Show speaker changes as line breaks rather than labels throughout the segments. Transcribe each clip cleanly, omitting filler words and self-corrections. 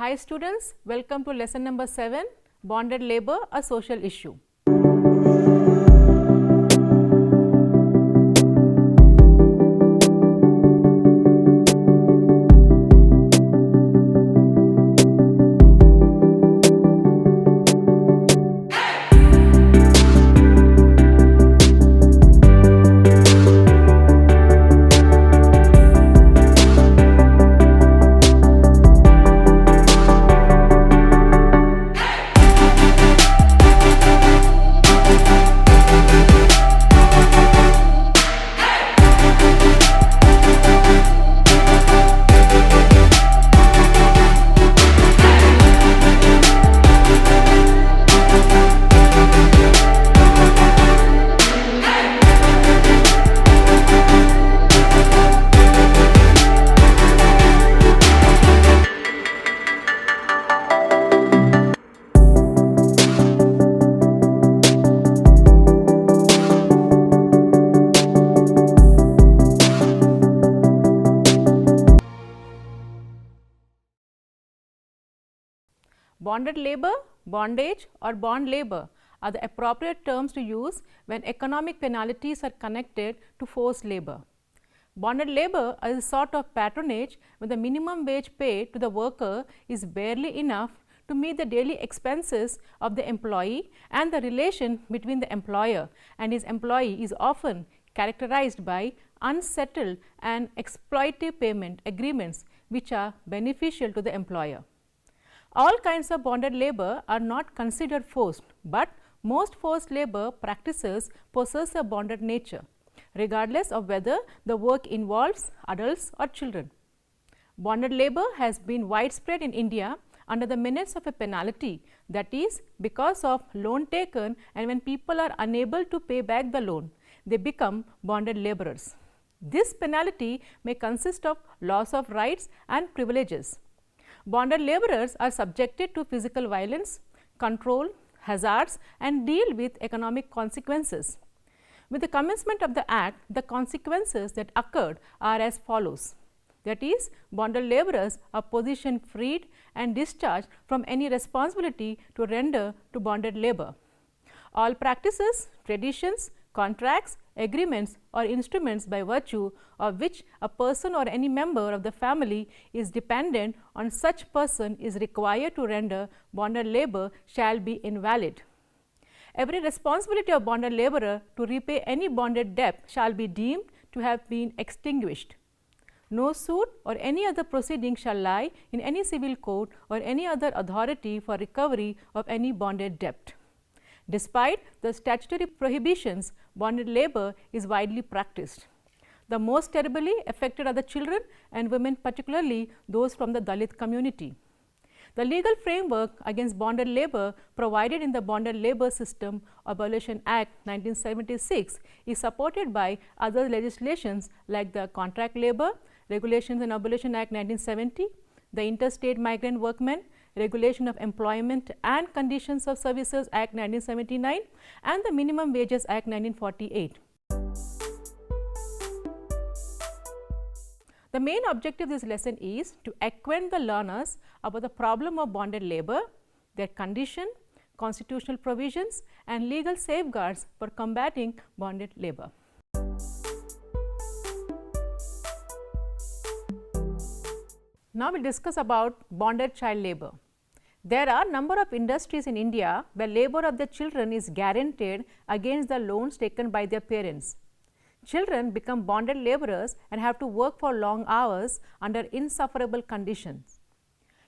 Hi students, welcome to lesson number 7, Bonded Labour, a Social Issue. Bonded labour, bondage or bond labour are the appropriate terms to use when economic penalties are connected to forced labour. Bonded labour is a sort of patronage when the minimum wage paid to the worker is barely enough to meet the daily expenses of the employee, and the relation between the employer and his employee is often characterized by unsettled and exploitative payment agreements which are beneficial to the employer. All kinds of bonded labour are not considered forced, but most forced labour practices possess a bonded nature, regardless of whether the work involves adults or children. Bonded labour has been widespread in India under the menace of a penalty, that is, because of loan taken, and when people are unable to pay back the loan, they become bonded labourers. This penalty may consist of loss of rights and privileges. Bonded labourers are subjected to physical violence, control, hazards, and deal with economic consequences. With the commencement of the Act, the consequences that occurred are as follows. That is, bonded labourers are position freed and discharged from any responsibility to render to bonded labour. All practices, traditions, contracts, agreements or instruments by virtue of which a person or any member of the family is dependent on such person is required to render bonded labour shall be invalid. Every responsibility of bonded labourer to repay any bonded debt shall be deemed to have been extinguished. No suit or any other proceeding shall lie in any civil court or any other authority for recovery of any bonded debt. Despite the statutory prohibitions, bonded labour is widely practiced. The most terribly affected are the children and women, particularly those from the Dalit community. The legal framework against bonded labour provided in the Bonded Labour System Abolition Act 1976 is supported by other legislations like the Contract Labour Regulations and Abolition Act 1970, the Interstate Migrant Workmen Regulation of Employment and Conditions of Services Act 1979 and the Minimum Wages Act 1948. The main objective of this lesson is to acquaint the learners about the problem of bonded labour, their condition, constitutional provisions and legal safeguards for combating bonded labour. Now we will discuss about bonded child labour. There are number of industries in India where labour of the children is guaranteed against the loans taken by their parents. Children become bonded labourers and have to work for long hours under insufferable conditions.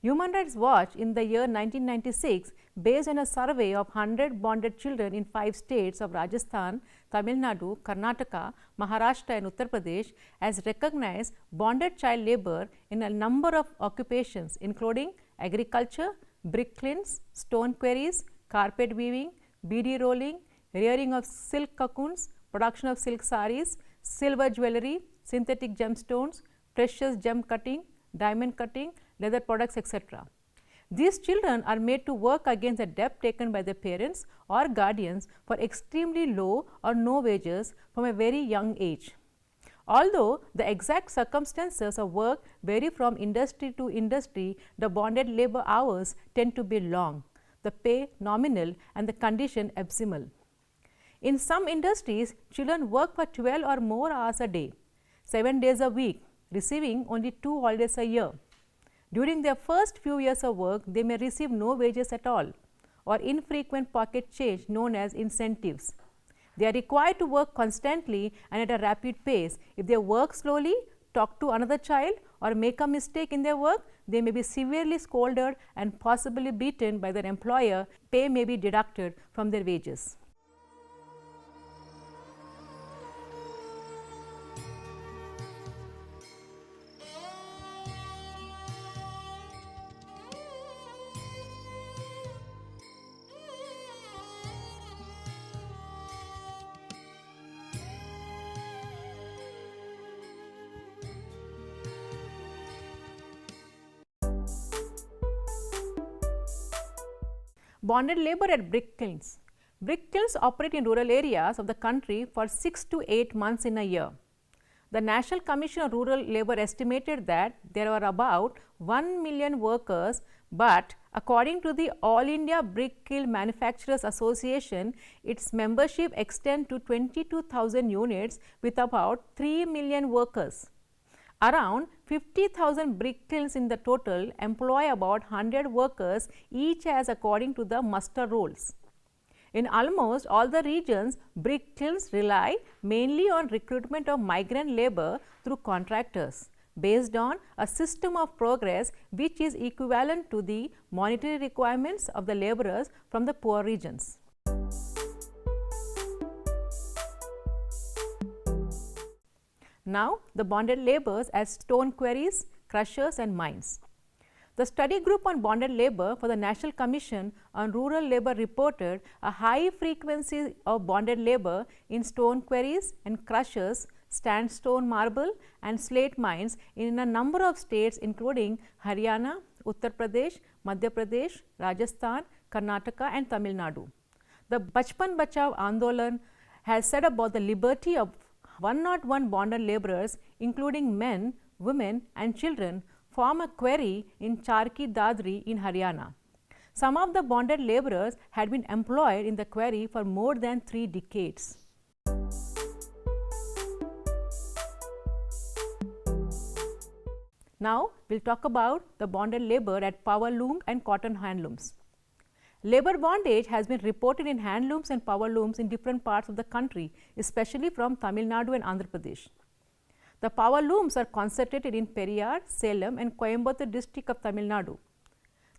Human Rights Watch in the year 1996, based on a survey of 100 bonded children in 5 states of Rajasthan, Tamil Nadu, Karnataka, Maharashtra and Uttar Pradesh, has recognized bonded child labour in a number of occupations including agriculture, brick kilns, stone quarries, carpet weaving, beedi rolling, rearing of silk cocoons, production of silk saris, silver jewellery, synthetic gemstones, precious gem cutting, diamond cutting, leather products, etc. These children are made to work against the debt taken by their parents or guardians for extremely low or no wages from a very young age. Although the exact circumstances of work vary from industry to industry, the bonded labor hours tend to be long, the pay nominal and the condition abysmal. In some industries, children work for 12 or more hours a day, 7 days a week, receiving only 2 holidays a year. During their first few years of work, they may receive no wages at all or infrequent pocket change known as incentives. They are required to work constantly and at a rapid pace. If they work slowly, talk to another child or make a mistake in their work, they may be severely scolded and possibly beaten by their employer. Pay may be deducted from their wages. Bonded labor at brick kilns. Brick kilns operate in rural areas of the country for 6 to 8 months in a year. The National Commission on Rural Labor estimated that there are about 1 million workers, but according to the All India Brick Kiln Manufacturers Association, its membership extends to 22,000 units with about 3 million workers. Around 50,000 brick kilns in the total employ about 100 workers each as according to the muster rolls. In almost all the regions, brick kilns rely mainly on recruitment of migrant labor through contractors based on a system of progress which is equivalent to the monetary requirements of the laborers from the poor regions. Now, the bonded laborers as stone quarries, crushers and mines. The study group on bonded labor for the National Commission on Rural Labor reported a high frequency of bonded labor in stone quarries and crushers, sandstone, marble and slate mines in a number of states including Haryana, Uttar Pradesh, Madhya Pradesh, Rajasthan, Karnataka and Tamil Nadu. The Bachpan Bachao Andolan has said about the liberty of 101 bonded laborers including men, women and children form a quarry in Charki Dadri in Haryana. Some of the bonded laborers had been employed in the quarry for more than 3 decades. Now, we will talk about the bonded labor at power loom and cotton handlooms. Labor bondage has been reported in handlooms and power looms in different parts of the country, especially from Tamil Nadu and Andhra Pradesh. The power looms are concentrated in Periyar, Salem and Coimbatore district of Tamil Nadu.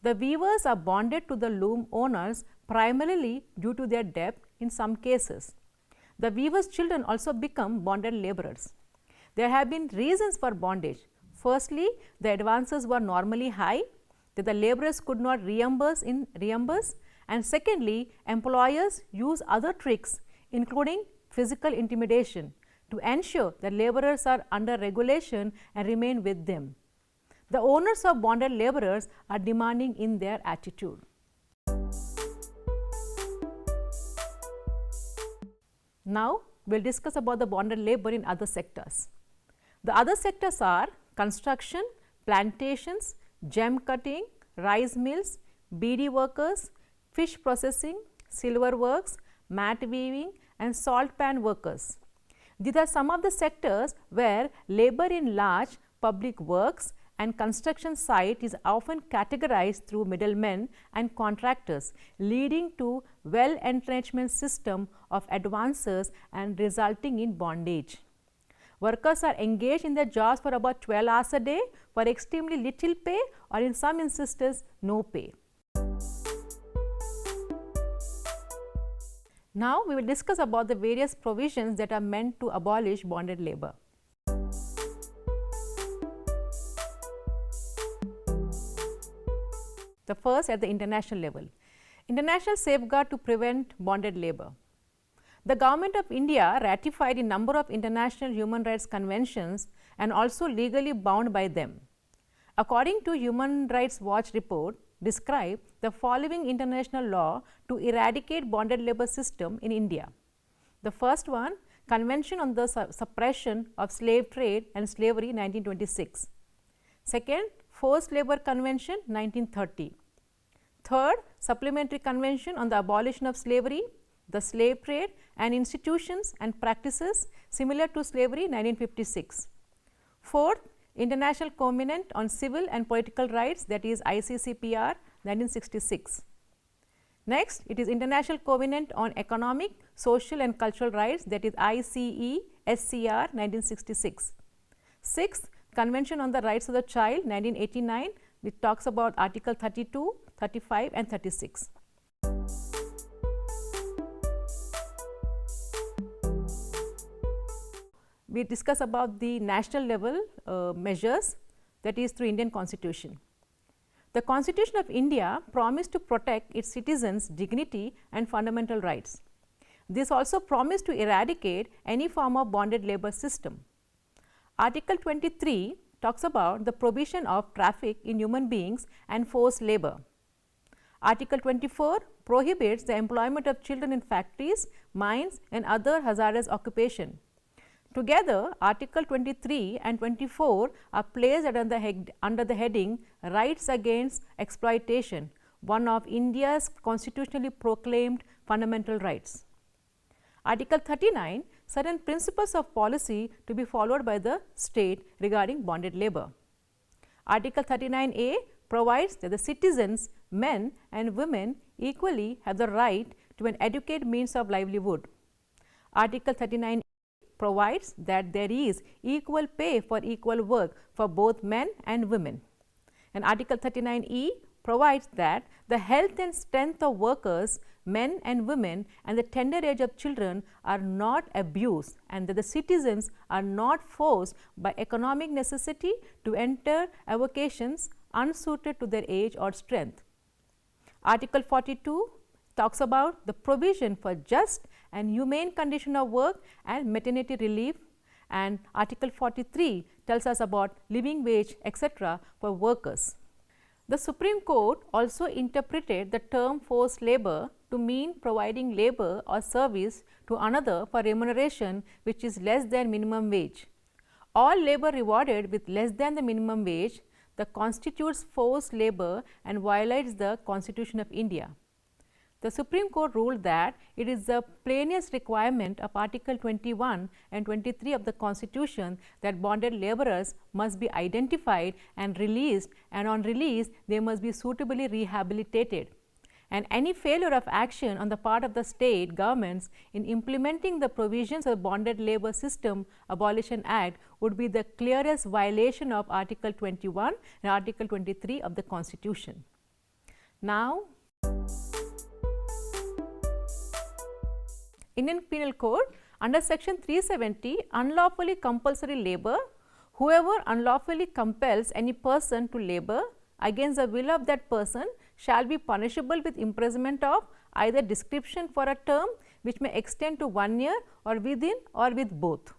The weavers are bonded to the loom owners primarily due to their debt in some cases. The weavers' children also become bonded laborers. There have been reasons for bondage. Firstly, the advances were normally high that the laborers could not reimburse, and secondly, employers use other tricks including physical intimidation to ensure that laborers are under regulation and remain with them. The owners of bonded laborers are demanding in their attitude. Now, we will discuss about the bonded labor in other sectors. The other sectors are construction, plantations, gem cutting, rice mills, beedi workers, fish processing, silver works, mat weaving and salt pan workers. These are some of the sectors where labor in large public works and construction site is often categorized through middlemen and contractors, leading to well-entrenchment system of advances and resulting in bondage. Workers are engaged in their jobs for about 12 hours a day for extremely little pay or in some instances no pay. Now, we will discuss about the various provisions that are meant to abolish bonded labor. The first at the international level, international safeguard to prevent bonded labor. The Government of India ratified a number of international human rights conventions and also legally bound by them. According to Human Rights Watch report, describe the following international law to eradicate bonded labor system in India. The first one, Convention on the Suppression of Slave Trade and Slavery 1926. Second, Forced Labor Convention 1930. Third, Supplementary Convention on the Abolition of Slavery, the Slave Trade and Institutions and Practices similar to Slavery 1956. Fourth, International Covenant on Civil and Political Rights, that is ICCPR 1966. Next, it is International Covenant on Economic, Social and Cultural Rights, that is ICE-SCR 1966. Sixth, Convention on the Rights of the Child 1989, which talks about Article 32, 35 and 36. We discuss about the national level measures, that is through Indian Constitution. The Constitution of India promised to protect its citizens' dignity and fundamental rights. This also promised to eradicate any form of bonded labor system. Article 23 talks about the prohibition of traffic in human beings and forced labor. Article 24 prohibits the employment of children in factories, mines and other hazardous occupation. Together, Article 23 and 24 are placed under the heading Rights Against Exploitation, one of India's constitutionally proclaimed fundamental rights. Article 39, certain principles of policy to be followed by the state regarding bonded labor. Article 39A provides that the citizens, men and women equally have the right to an adequate means of livelihood. Article 39 provides that there is equal pay for equal work for both men and women. And Article 39E provides that the health and strength of workers, men and women and the tender age of children are not abused, and that the citizens are not forced by economic necessity to enter avocations unsuited to their age or strength. Article 42 talks about the provision for just and humane condition of work and maternity relief, and Article 43 tells us about living wage etc. for workers. The Supreme Court also interpreted the term forced labor to mean providing labor or service to another for remuneration which is less than minimum wage. All labor rewarded with less than the minimum wage constitutes forced labor and violates the Constitution of India. The Supreme Court ruled that it is the plainest requirement of Article 21 and 23 of the Constitution that bonded laborers must be identified and released, and on release they must be suitably rehabilitated. And any failure of action on the part of the state governments in implementing the provisions of the Bonded Labor System Abolition Act would be the clearest violation of Article 21 and Article 23 of the Constitution. Now, Indian Penal Code, under section 370, unlawfully compulsory labor, whoever unlawfully compels any person to labor against the will of that person shall be punishable with imprisonment of either description for a term which may extend to 1 year or within or with both.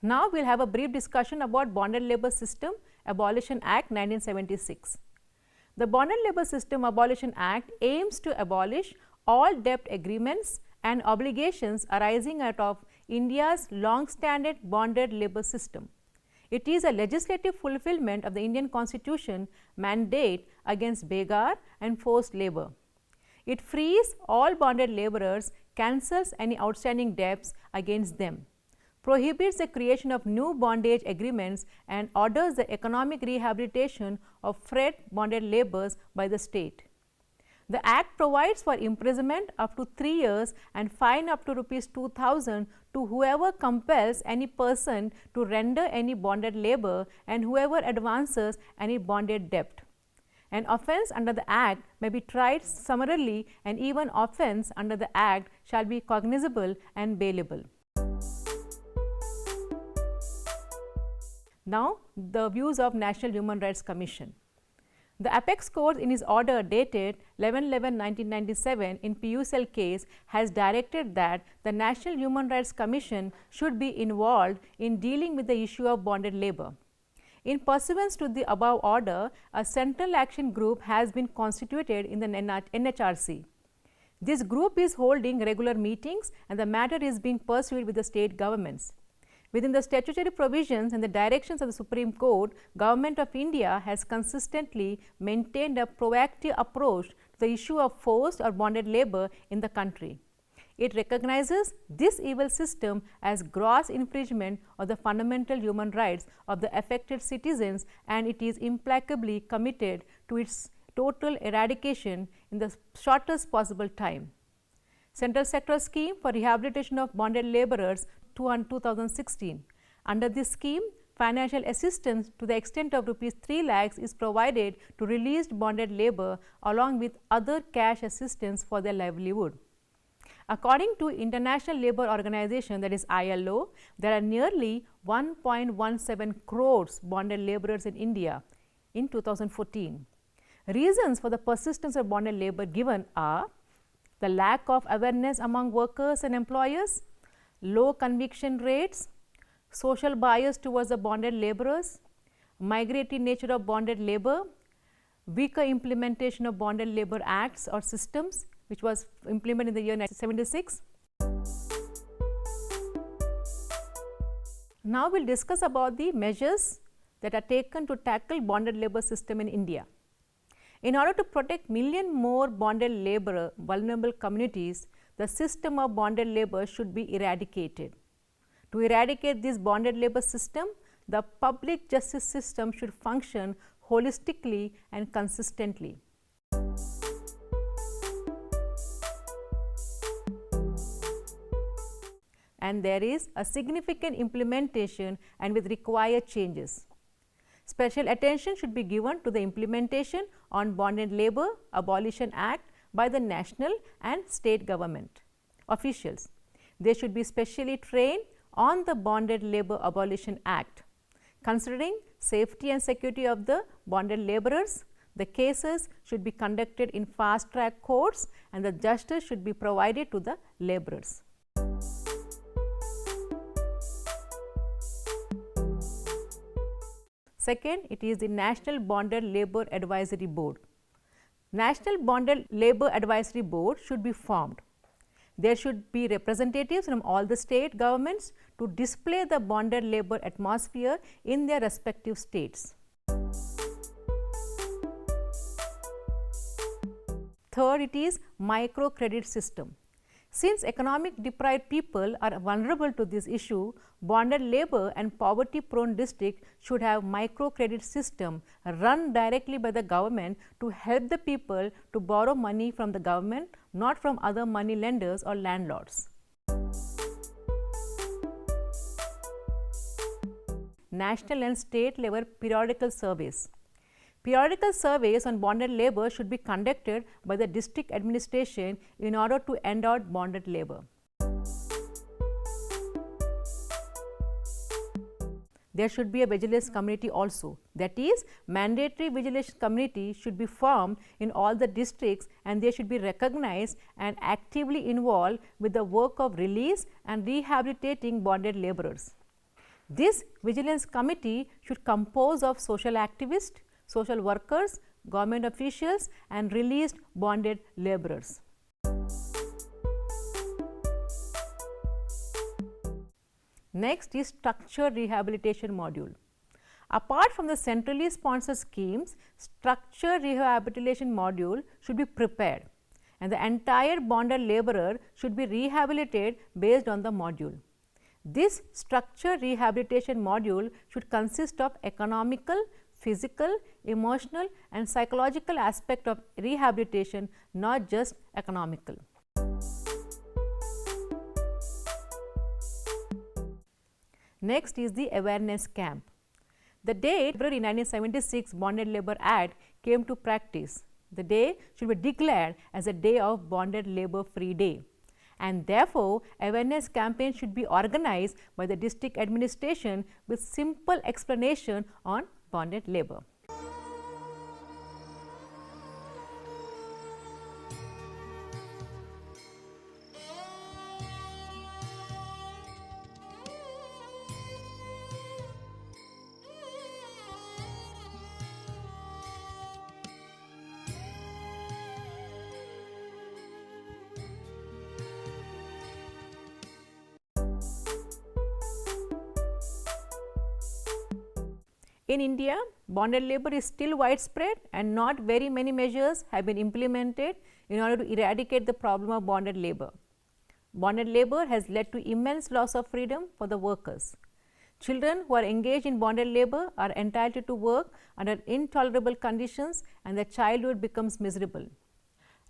Now, we will have a brief discussion about Bonded Labor System Abolition Act 1976. The Bonded Labor System Abolition Act aims to abolish all debt agreements and obligations arising out of India's long-standing bonded labor system. It is a legislative fulfillment of the Indian Constitution mandate against begar and forced labor. It frees all bonded laborers, cancels any outstanding debts against them, prohibits the creation of new bondage agreements, and orders the economic rehabilitation of freed bonded laborers by the state. The Act provides for imprisonment up to 3 years and fine up to ₹2,000 to whoever compels any person to render any bonded labor and whoever advances any bonded debt. An offence under the Act may be tried summarily, and even offence under the Act shall be cognizable and bailable. Now, the views of National Human Rights Commission. The Apex Court in its order dated 11/11/1997 in PUCL case has directed that the National Human Rights Commission should be involved in dealing with the issue of bonded labor. In pursuance to the above order, a central action group has been constituted in the NHRC. This group is holding regular meetings and the matter is being pursued with the state governments. Within the statutory provisions and the directions of the Supreme Court, Government of India has consistently maintained a proactive approach to the issue of forced or bonded labor in the country. It recognizes this evil system as gross infringement of the fundamental human rights of the affected citizens, and it is implacably committed to its total eradication in the shortest possible time. Central Sector Scheme for Rehabilitation of Bonded Laborers 2016. Under this scheme, financial assistance to the extent of rupees 3 lakhs is provided to released bonded labor along with other cash assistance for their livelihood. According to International Labour Organization, that is ILO, there are nearly 1.17 crores bonded laborers in India in 2014. Reasons for the persistence of bonded labor given are the lack of awareness among workers and employers, low conviction rates, social bias towards the bonded laborers, migratory nature of bonded labor, weaker implementation of bonded labor acts or systems, which was implemented in the year 1976. Now, we will discuss about the measures that are taken to tackle bonded labor system in India. In order to protect million more bonded labor vulnerable communities, the system of bonded labor should be eradicated. To eradicate this bonded labor system, the public justice system should function holistically and consistently. And there is a significant implementation and with required changes. Special attention should be given to the implementation on Bonded Labor Abolition Act by the national and state government officials. They should be specially trained on the Bonded Labor Abolition Act. Considering safety and security of the bonded laborers, the cases should be conducted in fast track courts and the justice should be provided to the laborers. Second, it is the National Bonded Labor Advisory Board. National Bonded Labor Advisory Board should be formed. There should be representatives from all the state governments to display the bonded labor atmosphere in their respective states. Third, it is microcredit system. Since economic deprived people are vulnerable to this issue, bonded labor and poverty prone districts should have microcredit system run directly by the government to help the people to borrow money from the government, not from other money lenders or landlords. National and state level periodical surveys. Periodical surveys on bonded labor should be conducted by the district administration in order to end out bonded labor. There should be a vigilance committee also. That is, mandatory vigilance committee should be formed in all the districts and they should be recognized and actively involved with the work of release and rehabilitating bonded laborers. This vigilance committee should compose of social activists, social workers, government officials and released bonded laborers. Next is structured rehabilitation module. Apart from the centrally sponsored schemes, structured rehabilitation module should be prepared and the entire bonded laborer should be rehabilitated based on the module. This structured rehabilitation module should consist of economical, physical, emotional and psychological aspect of rehabilitation, not just economical. Next is the awareness camp. The day February 1976 Bonded Labor Act came to practice, the day should be declared as a day of bonded labor free day. And therefore, awareness campaign should be organized by the district administration with simple explanation on bonded labor. In India, bonded labor is still widespread and not very many measures have been implemented in order to eradicate the problem of bonded labor. Bonded labor has led to immense loss of freedom for the workers. Children who are engaged in bonded labor are entitled to work under intolerable conditions and their childhood becomes miserable.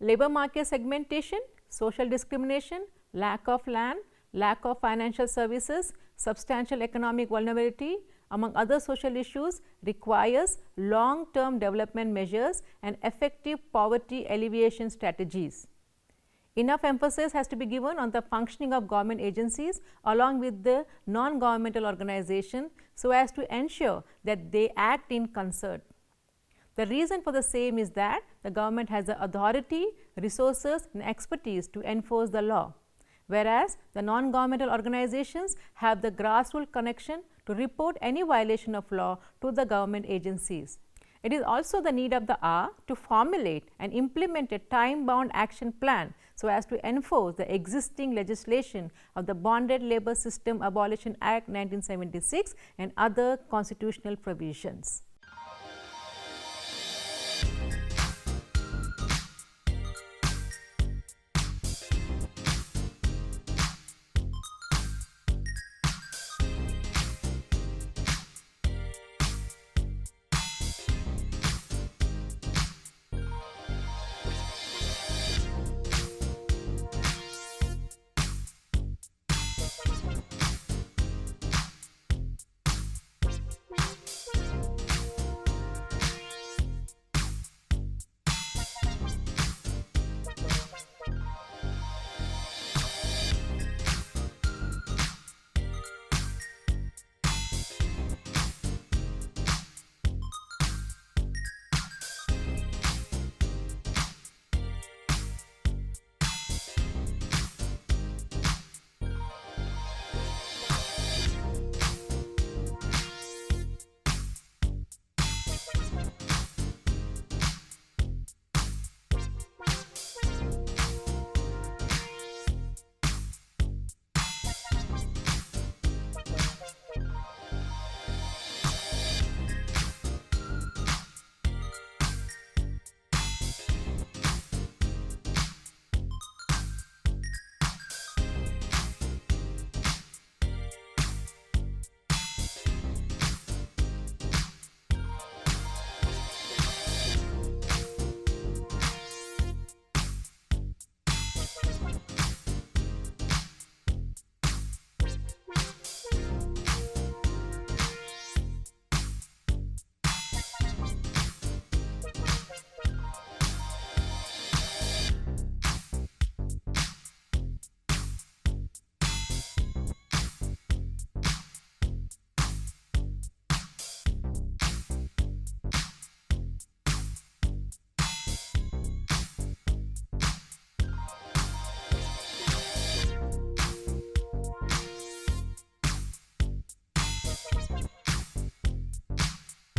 Labor market segmentation, social discrimination, lack of land, lack of financial services, substantial economic vulnerability, among other social issues, requires long-term development measures and effective poverty alleviation strategies. Enough emphasis has to be given on the functioning of government agencies along with the non-governmental organization so as to ensure that they act in concert. The reason for the same is that the government has the authority, resources and expertise to enforce the law, whereas the non-governmental organizations have the grassroots connection to report any violation of law to the government agencies. It is also the need of the hour to formulate and implement a time-bound action plan so as to enforce the existing legislation of the Bonded Labor System Abolition Act 1976 and other constitutional provisions.